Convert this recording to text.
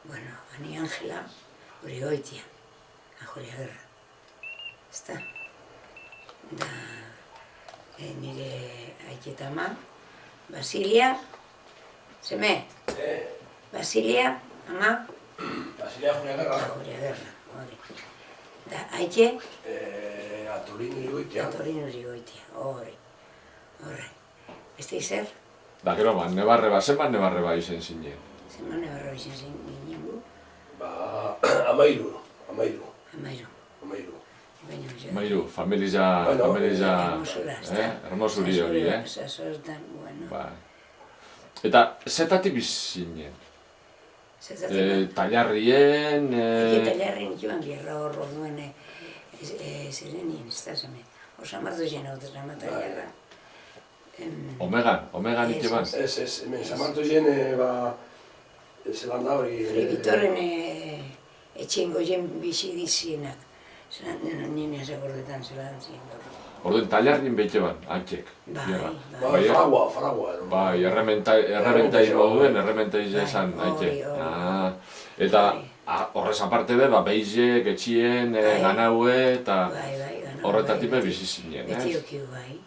Bueno, ani Angela, hori goitia, Julia Guerra. Ezta? Da, nire aiketa ama, Basilia, seme? Basilia, ama? Basilia Julia Guerra. Julia Guerra, hori. Da, aike? Atolin Irigoitia. Atolin Irigoitia, hori. Horre. Beste izer? Da, gero, nebarreba, zenbat nebarreba izen zinen? Zenbat nebarreba izen zinen gu? Amairu. Amairu, familia, hermosuri hori, Sasortan, bueno. Eta, zetatik bizinen? Tailarrien... Tailarrien joan gerra horro duen zirenien, ez da zame. Osamartu jen hau dut tailarra. Omegan ite ban? Ez, hemen samartu jen, zelanda hori... Fribitorren etxengo jen bizi dizienak. Nien esagordetan zelan zien gaur. Orduen, tailarrien behite ban, hantzek? Bai, fragua. Bai, errementa moduen, errementa izan, hantzek. Eta horrez aparte be, beizek, etxien, ganaue eta horretatik be bizi zinen, ez? Beti okiu bai.